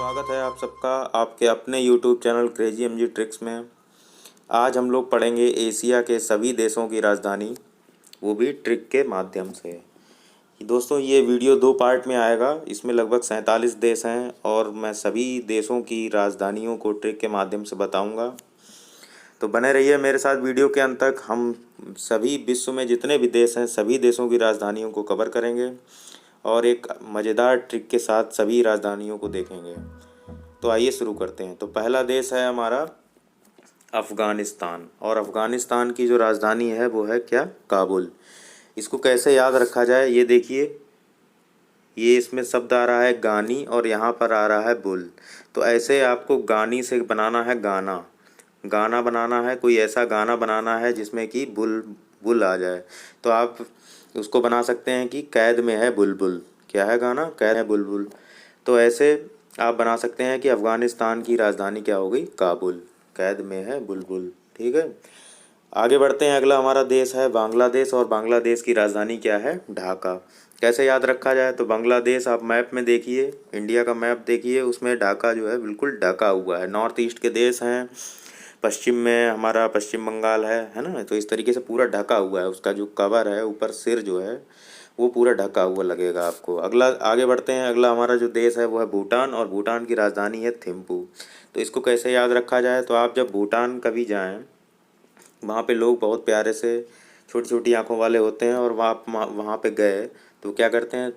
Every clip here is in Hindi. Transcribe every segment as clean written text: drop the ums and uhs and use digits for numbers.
स्वागत है आप सबका आपके अपने YouTube channel crazy MG tricks में। आज हम लोग पढ़ेंगे एशिया के सभी देशों की राजधानी, वो भी ट्रिक के माध्यम से। दोस्तों ये वीडियो 2 पार्ट में आएगा। इसमें लगभग 47 देश हैं और मैं सभी देशों की राजधानियों को ट्रिक के माध्यम से बताऊंगा। तो बने रहिए मेरे साथ वीडियो के अंत तक। हम सभी विश्व में जितने भी देश हैं सभी देशों की राजधानियों को कवर करेंगे और एक मज़ेदार ट्रिक के साथ सभी राजधानियों को देखेंगे। तो आइए शुरू करते हैं। तो पहला देश है हमारा अफ़गानिस्तान, और अफ़गानिस्तान की जो राजधानी है वो है क्या? काबुल। इसको कैसे याद रखा जाए ये देखिए, ये इसमें शब्द आ रहा है गानी और यहाँ पर आ रहा है बुल। तो ऐसे आपको गानी से बनाना है गाना, गाना बनाना है, कोई ऐसा गाना बनाना है जिसमें कि बुल बुल आ जाए। तो आप उसको बना सकते हैं कि कैद में है बुलबुल। क्या है गाना? कैद है बुलबुल। तो ऐसे आप बना सकते हैं कि अफ़गानिस्तान की राजधानी क्या हो गई? काबुल। कैद में है बुलबुल। ठीक है, आगे बढ़ते हैं। अगला हमारा देश है बांग्लादेश, और बांग्लादेश की राजधानी क्या है? ढाका। कैसे याद रखा जाए? तो बांग्लादेश आप मैप में देखिए, इंडिया का मैप देखिए, उसमें ढाका जो है बिल्कुल ढका हुआ है। नॉर्थ ईस्ट के देश हैं, पश्चिम में हमारा पश्चिम बंगाल है ना। तो इस तरीके से पूरा ढका हुआ है, उसका जो कवर है ऊपर सिर जो है वो पूरा ढका हुआ लगेगा आपको। अगला आगे बढ़ते हैं। अगला हमारा जो देश है वो है भूटान, और भूटान की राजधानी है थिम्पू। तो इसको कैसे याद रखा जाए? तो आप जब भूटान कभी जाएं, वहाँ पे लोग बहुत प्यारे से छोटी छोटी आँखों वाले होते हैं, और वहाँ पे गए तो क्या करते हैं?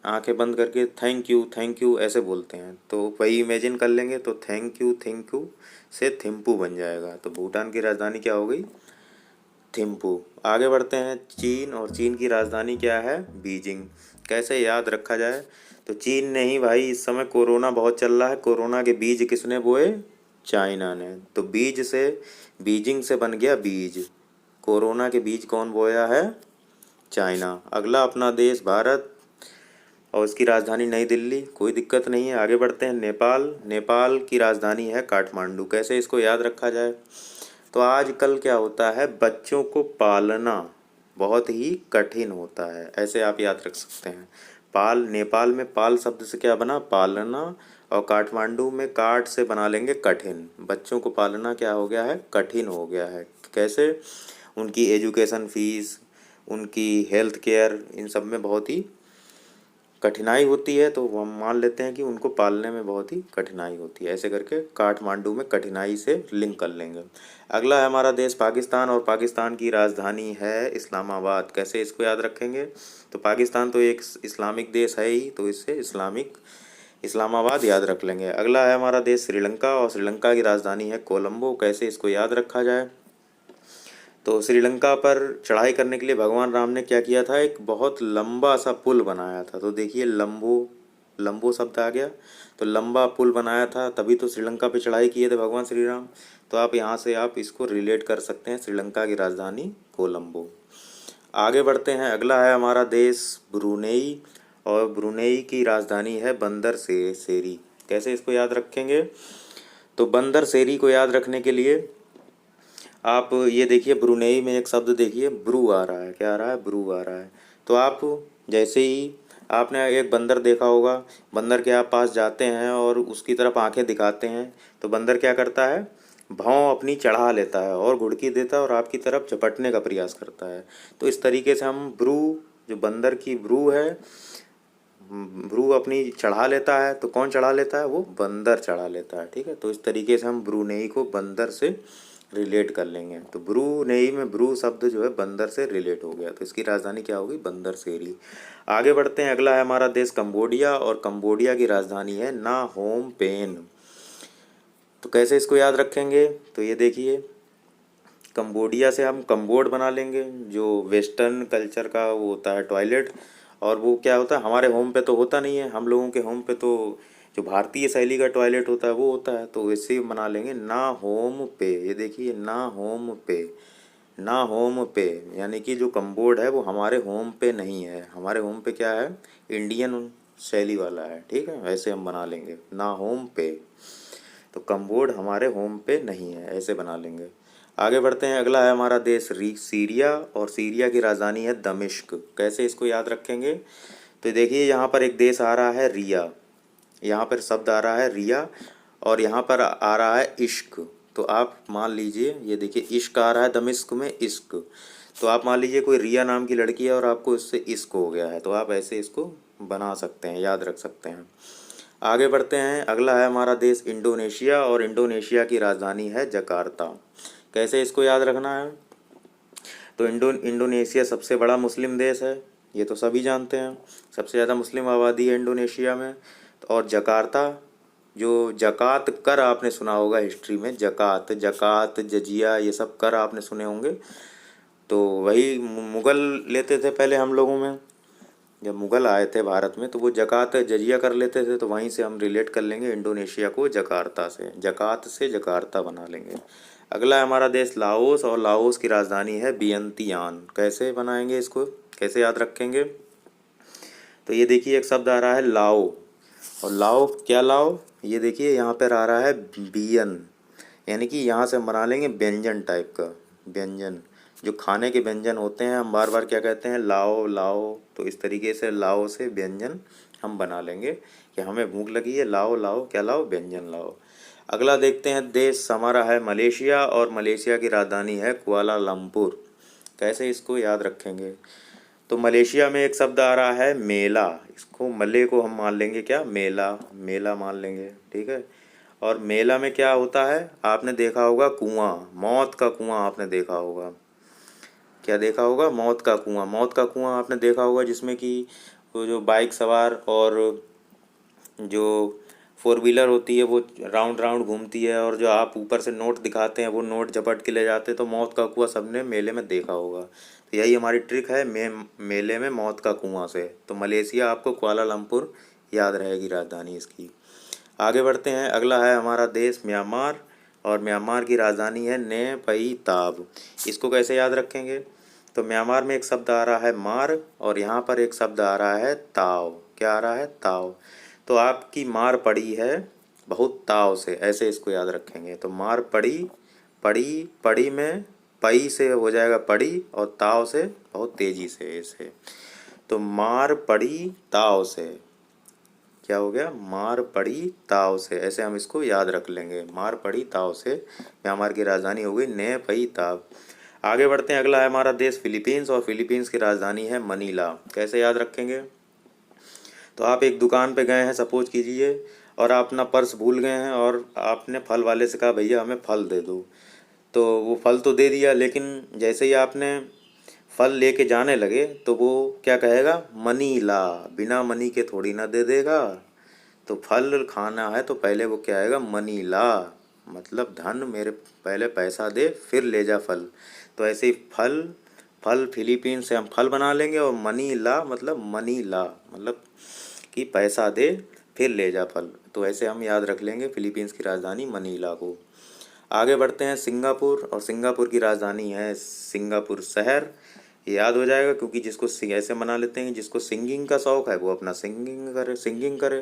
आंखें बंद करके थैंक यू ऐसे बोलते हैं। तो वही इमेजिन कर लेंगे तो थैंक यू से थिम्पू बन जाएगा। तो भूटान की राजधानी क्या हो गई? थिम्पू। आगे बढ़ते हैं चीन, और चीन की राजधानी क्या है? बीजिंग। कैसे याद रखा जाए? तो चीन नहीं भाई, इस समय कोरोना बहुत चल रहा है। कोरोना के बीज किसने बोए? चाइना ने। तो बीज से बीजिंग से बन गया बीज। कोरोना के बीज कौन बोया है? चाइना। अगला अपना देश भारत, और उसकी राजधानी नई दिल्ली। कोई दिक्कत नहीं है। आगे बढ़ते हैं नेपाल। नेपाल की राजधानी है काठमांडू। कैसे इसको याद रखा जाए? तो आजकल क्या होता है, बच्चों को पालना बहुत ही कठिन होता है, ऐसे आप याद रख सकते हैं। नेपाल में पाल शब्द से क्या बना? पालना। और काठमांडू में काठ से बना लेंगे कठिन। बच्चों को पालना क्या हो गया है? कठिन हो गया है। कैसे? उनकी एजुकेशन फीस, उनकी हेल्थ केयर, इन सब में बहुत ही कठिनाई होती है। तो हम मान लेते हैं कि उनको पालने में बहुत ही कठिनाई होती है। ऐसे करके काठमांडू में कठिनाई से लिंक कर लेंगे। अगला है हमारा देश पाकिस्तान, और पाकिस्तान की राजधानी है इस्लामाबाद। कैसे इसको याद रखेंगे? तो पाकिस्तान तो एक इस्लामिक देश है ही, तो इससे इस्लामाबाद याद रख लेंगे। अगला है हमारा देश श्रीलंका, और श्रीलंका की राजधानी है कोलंबो। कैसे इसको याद रखा जाए? तो श्रीलंका पर चढ़ाई करने के लिए भगवान राम ने क्या किया था? एक बहुत लंबा सा पुल बनाया था। तो देखिए लंबो शब्द आ गया, तो लंबा पुल बनाया था, तभी तो श्रीलंका पे चढ़ाई किए थे भगवान श्री राम। तो आप यहाँ से आप इसको रिलेट कर सकते हैं, श्रीलंका की राजधानी कोलंबो। आगे बढ़ते हैं। अगला है हमारा देश ब्रुनेई, और ब्रुनेई की राजधानी है बंदर सेरी। कैसे इसको याद रखेंगे? तो बंदर सेरी को याद रखने के लिए आप ये देखिए, ब्रुनेई में एक शब्द देखिए, ब्रू आ रहा है। क्या आ रहा है? ब्रू आ रहा है। तो आप जैसे ही आपने एक बंदर देखा होगा, बंदर के आप पास जाते हैं और उसकी तरफ आंखें दिखाते हैं, तो बंदर क्या करता है? भौं अपनी चढ़ा लेता है और घुड़की देता है और आपकी तरफ झपटने का प्रयास करता है। तो इस तरीके से हम ब्रू, जो बंदर की ब्रू है, ब्रू अपनी चढ़ा लेता है। तो कौन चढ़ा लेता है? वो बंदर चढ़ा लेता है। ठीक है, तो इस तरीके से हम ब्रूनेई को बंदर से रिलेट कर लेंगे। तो ब्रूनेई में ब्रू शब्द जो है बंदर से रिलेट हो गया, तो इसकी राजधानी क्या होगी? बंदर सेरी। आगे बढ़ते हैं। अगला है हमारा देश कंबोडिया, और कंबोडिया की राजधानी है नाहोम पेन। तो कैसे इसको याद रखेंगे? तो ये देखिए, कंबोडिया से हम कम्बोड बना लेंगे, जो वेस्टर्न कल्चर का वो होता है टॉयलेट। और वो क्या होता है, हमारे होम पे तो होता नहीं है, हम लोगों के होम पे तो जो भारतीय शैली का टॉयलेट होता है वो होता है। तो वैसे ही बना लेंगे ना होम पे। ये देखिए, ना होम पे, ना होम पे, यानी कि जो कम्बोर्ड है वो हमारे होम पे नहीं है। हमारे होम पे क्या है? इंडियन शैली वाला है। ठीक है, ऐसे हम बना लेंगे ना होम पे। तो कम्बोर्ड हमारे होम पे नहीं है, ऐसे बना लेंगे। आगे बढ़ते हैं। अगला है हमारा देश सीरिया, और सीरिया की राजधानी है दमिश्क। कैसे इसको याद रखेंगे? तो देखिए, यहाँ पर एक देश आ रहा है रिया। यहाँ पर शब्द आ रहा है रिया और यहाँ पर आ रहा है इश्क। तो आप मान लीजिए, ये देखिए इश्क आ रहा है दमिश्क में इश्क। तो आप मान लीजिए कोई रिया नाम की लड़की है और आपको इससे इश्क हो गया है, तो आप ऐसे इसको बना सकते हैं, याद रख सकते हैं। आगे बढ़ते हैं। अगला है हमारा देश इंडोनेशिया और इंडोनेशिया की राजधानी है जकार्ता। कैसे इसको याद रखना है? तो इंडोनेशिया सबसे बड़ा मुस्लिम देश है, ये तो सभी जानते हैं। सबसे ज़्यादा मुस्लिम आबादी है इंडोनेशिया में। और जकार्ता, जो जकात कर आपने सुना होगा हिस्ट्री में, जकात जकात जजिया ये सब कर आपने सुने होंगे। तो वही मुग़ल लेते थे पहले हम लोगों में, जब मुग़ल आए थे भारत में तो वो जकात जजिया कर लेते थे। तो वहीं से हम रिलेट कर लेंगे इंडोनेशिया को जकार्ता से, जकात से जकार्ता बना लेंगे। अगला है हमारा देश लाओस और लाओस की राजधानी है वियंतियान। कैसे बनाएंगे इसको, कैसे याद रखेंगे? तो ये देखिए एक शब्द आ रहा है लाओ, और लाओ क्या लाओ, ये देखिए यहाँ पर आ रहा है बियन, यानी कि यहाँ से हम बना लेंगे व्यंजन टाइप का। व्यंजन जो खाने के व्यंजन होते हैं हम बार बार क्या कहते हैं, लाओ लाओ। तो इस तरीके से लाओ से व्यंजन हम बना लेंगे कि हमें भूख लगी है, लाओ लाओ क्या लाओ, व्यंजन लाओ। अगला देखते हैं देश हमारा है मलेशिया और मलेशिया की राजधानी है कुआलालंपुर। कैसे इसको याद रखेंगे? तो मलेशिया में एक शब्द आ रहा है मेला, इसको मले को हम मान लेंगे क्या, मेला, मेला मान लेंगे, ठीक है। और मेला में क्या होता है, आपने देखा होगा कुआं, मौत का कुआं आपने देखा होगा। क्या देखा होगा? मौत का कुआं। मौत का कुआं आपने देखा होगा जिसमें कि वो जो बाइक सवार और जो फोर व्हीलर होती है वो राउंड राउंड घूमती है, और जो आप ऊपर से नोट दिखाते हैं वो नोट झपट के ले जाते हैं। तो मौत का कुआं सबने मेले में देखा होगा। तो यही हमारी ट्रिक है, मेले में मौत का कुआं से। तो मलेशिया आपको कुआलालंपुर याद रहेगी राजधानी इसकी। आगे बढ़ते हैं। अगला है हमारा देश म्यांमार और म्यांमार की राजधानी है ने पई ताब। इसको कैसे याद रखेंगे? तो म्यांमार में एक शब्द आ रहा है मार और यहाँ पर एक शब्द आ रहा है ताव। क्या आ रहा है? ताव। तो आपकी मार पड़ी है बहुत ताव से, ऐसे इसको याद रखेंगे। तो मार पड़ी, पड़ी, पड़ी में पई से हो जाएगा पड़ी और ताव से बहुत तेज़ी से ऐसे। तो मार पड़ी ताव से, क्या हो गया? मार पड़ी ताव से, ऐसे हम इसको याद रख लेंगे। मार पड़ी ताव से म्यांमार की राजधानी हो गई ने पई ताव। आगे बढ़ते हैं। अगला है हमारा देश फिलीपींस और फिलीपींस की राजधानी है मनीला। कैसे याद रखेंगे? तो आप एक दुकान पे गए हैं सपोज कीजिए, और आप अपना पर्स भूल गए हैं और आपने फल वाले से कहा भैया हमें फल दे दो। तो वो फल तो दे दिया, लेकिन जैसे ही आपने फल लेके जाने लगे तो वो क्या कहेगा? मनी ला। बिना मनी के थोड़ी ना दे देगा। तो फल खाना है तो पहले वो क्या आएगा? मनी ला, मतलब धन मेरे, पहले पैसा दे फिर ले जा फल। तो ऐसे ही फल, फल फिलीपीन से हम फल बना लेंगे, और मनी ला मतलब मनी ला मतलब कि पैसा दे फिर ले जा फल। तो ऐसे हम याद रख लेंगे फिलीपींस की राजधानी मनीला को। आगे बढ़ते हैं सिंगापुर, और सिंगापुर की राजधानी है सिंगापुर शहर। ये याद हो जाएगा क्योंकि जिसको ऐसे बना लेते हैं, जिसको सिंगिंग का शौक़ है वो अपना सिंगिंग करे।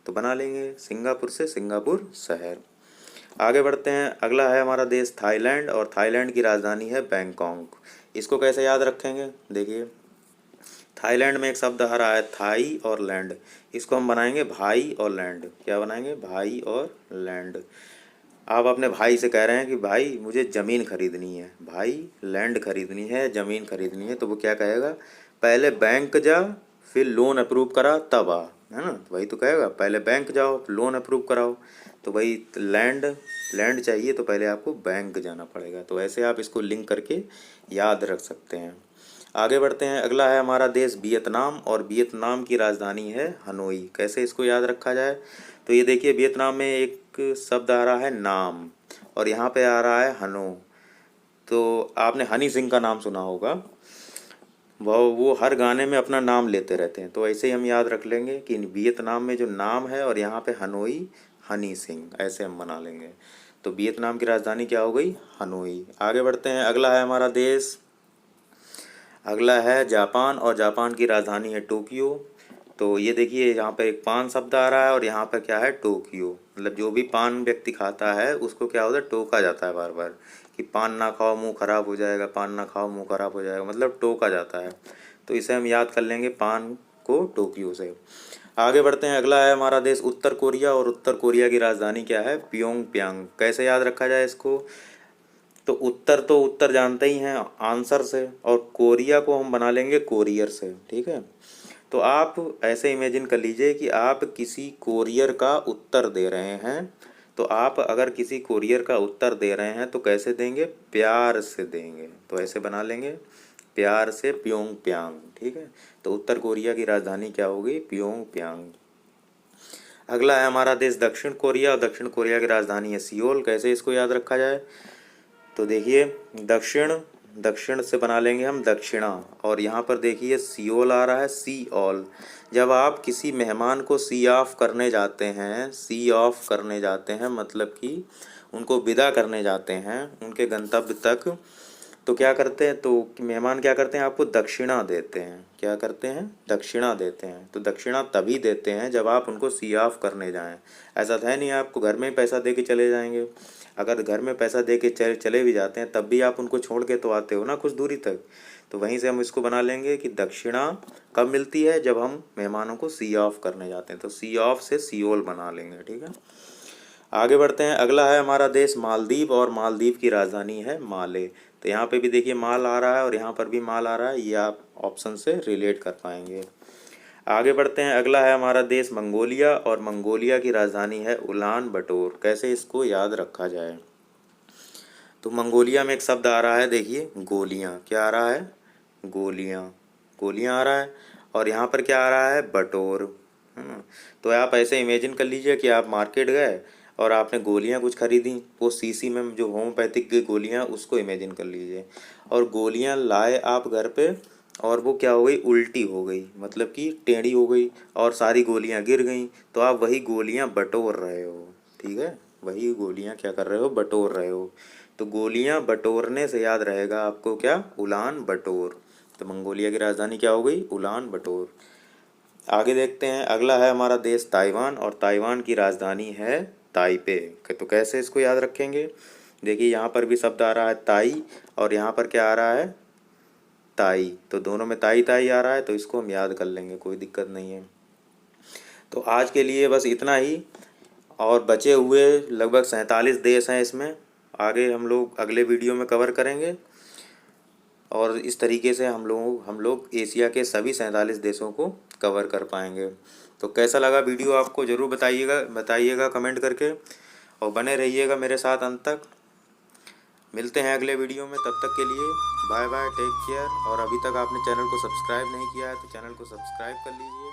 तो बना लेंगे सिंगापुर से सिंगापुर शहर। आगे बढ़ते हैं। अगला है हमारा देश थाईलैंड और थाईलैंड की राजधानी है बैंकॉक। इसको कैसे याद रखेंगे? देखिए थाईलैंड में एक शब्द आ रहा है थाई और लैंड, इसको हम बनाएंगे भाई और लैंड। क्या बनाएंगे? भाई और लैंड। आप अपने भाई से कह रहे हैं कि भाई मुझे ज़मीन खरीदनी है, भाई लैंड खरीदनी है, ज़मीन खरीदनी है। तो वो क्या कहेगा? पहले बैंक जा फिर लोन अप्रूव करा तब आ, है ना? तो वही तो कहेगा, पहले बैंक जाओ लोन अप्रूव कराओ। तो भाई लैंड, लैंड चाहिए तो पहले आपको बैंक जाना पड़ेगा। तो ऐसे आप इसको लिंक करके याद रख सकते हैं। आगे बढ़ते हैं। अगला है हमारा देश वियतनाम और वियतनाम की राजधानी है हनोई। कैसे इसको याद रखा जाए? तो ये देखिए वियतनाम में एक शब्द आ रहा है नाम और यहाँ पे आ रहा है हनो। तो आपने हनी सिंह का नाम सुना होगा, वो हर गाने में अपना नाम लेते रहते हैं। तो ऐसे ही हम याद रख लेंगे कि वियतनाम में जो नाम है और यहाँ पे हनोई, हनी सिंह, ऐसे हम बना लेंगे। तो वियतनाम की राजधानी क्या हो गई? हनोई। आगे बढ़ते हैं। अगला है हमारा देश, अगला है जापान और जापान की राजधानी है टोक्यो। तो ये देखिए यहाँ पे एक पान शब्द आ रहा है और यहाँ पर क्या है? टोक्यो। मतलब जो भी पान व्यक्ति खाता है उसको क्या होता है? टोका जाता है बार बार कि पान ना खाओ मुंह खराब हो जाएगा, पान ना खाओ मुंह खराब हो जाएगा, मतलब टोका जाता है। तो इसे हम याद कर लेंगे पान आपको टोक्यो से। आगे बढ़ते हैं, अगला है हमारा देश उत्तर कोरिया, और उत्तर कोरिया की राजधानी क्या है? प्योंगयांग। कैसे याद रखा जाए इसको? तो उत्तर जानते ही हैं आंसर से, और कोरिया को हम बना लेंगे कोरियर से, ठीक है। तो आप ऐसे इमेजिन कर लीजिए कि आप किसी कोरियर का उत्तर दे रहे हैं। तो आप अगर किसी कोरियर का उत्तर दे रहे हैं तो कैसे देंगे? प्यार से देंगे। तो ऐसे बना लेंगे, प्यार से प्योंगयांग, ठीक है। तो उत्तर कोरिया की राजधानी क्या होगी? प्योंगयांग। अगला है हमारा देश दक्षिण कोरिया, और दक्षिण कोरिया की राजधानी है सियोल। कैसे इसको याद रखा जाए? तो देखिए, दक्षिण से बना लेंगे हम दक्षिणा, और यहाँ पर देखिए सियोल आ रहा है, सी ऑल। जब आप किसी मेहमान को सी ऑफ करने जाते हैं, सी ऑफ करने जाते हैं मतलब कि उनको विदा करने जाते हैं उनके गंतव्य तक, तो क्या करते हैं? तो मेहमान क्या करते हैं? आपको दक्षिणा देते हैं। क्या करते हैं? दक्षिणा देते हैं। तो दक्षिणा तभी देते हैं जब आप उनको सी ऑफ करने जाएं। ऐसा है नहीं आपको घर में ही पैसा दे के चले जाएंगे। अगर घर में पैसा दे के चले भी जाते हैं तब भी आप उनको छोड़ के तो आते हो ना कुछ दूरी तक। तो वहीं से हम इसको बना लेंगे कि दक्षिणा कब मिलती है? जब हम मेहमानों को सी ऑफ करने जाते हैं। तो सी ऑफ से सियोल बना लेंगे, ठीक है। आगे बढ़ते हैं, अगला है हमारा देश मालदीव, और मालदीव की राजधानी है माले। तो यहाँ पे भी देखिए माल आ रहा है और यहाँ पर भी माल आ रहा है, ये आप ऑप्शन से रिलेट कर पाएंगे। आगे बढ़ते हैं, अगला है हमारा देश मंगोलिया, और मंगोलिया की राजधानी है उलान बटोर। कैसे इसको याद रखा जाए? तो मंगोलिया में एक शब्द आ रहा है, देखिए गोलियाँ। क्या आ रहा है? गोलियाँ, गोलियाँ आ रहा है, और यहाँ पर क्या आ रहा है? बटोर। तो आप ऐसे इमेजिन कर लीजिए कि आप मार्केट गए और आपने गोलियाँ कुछ खरीदी, वो शीशी में जो होम्योपैथिक की गोलियाँ, उसको इमेजिन कर लीजिए। और गोलियाँ लाए आप घर पे, और वो क्या हो गई? उल्टी हो गई, मतलब कि टेढ़ी हो गई, और सारी गोलियाँ गिर गई। तो आप वही गोलियाँ बटोर रहे हो, ठीक है। वही गोलियाँ क्या कर रहे हो? बटोर रहे हो। तो गोलियाँ बटोरने से याद रहेगा आपको क्या? उलान बटोर। तो मंगोलिया की राजधानी क्या हो गई? उलान बटोर। आगे देखते हैं, अगला है हमारा देश ताइवान, और ताइवान की राजधानी है ताइपे। तो कैसे इसको याद रखेंगे? देखिए यहाँ पर भी शब्द आ रहा है ताई, और यहाँ पर क्या आ रहा है? ताई। तो दोनों में ताई ताई आ रहा है, तो इसको हम याद कर लेंगे, कोई दिक्कत नहीं है। तो आज के लिए बस इतना ही, और बचे हुए लगभग 47 देश हैं इसमें, आगे हम लोग अगले वीडियो में कवर करेंगे। और इस तरीके से हम लोग एशिया के सभी 47 देशों को कवर कर पाएंगे। तो कैसा लगा वीडियो आपको ज़रूर बताइएगा कमेंट करके, और बने रहिएगा मेरे साथ अंत तक। मिलते हैं अगले वीडियो में, तब तक के लिए बाय बाय, टेक केयर। और अभी तक आपने चैनल को सब्सक्राइब नहीं किया है तो चैनल को सब्सक्राइब कर लीजिए।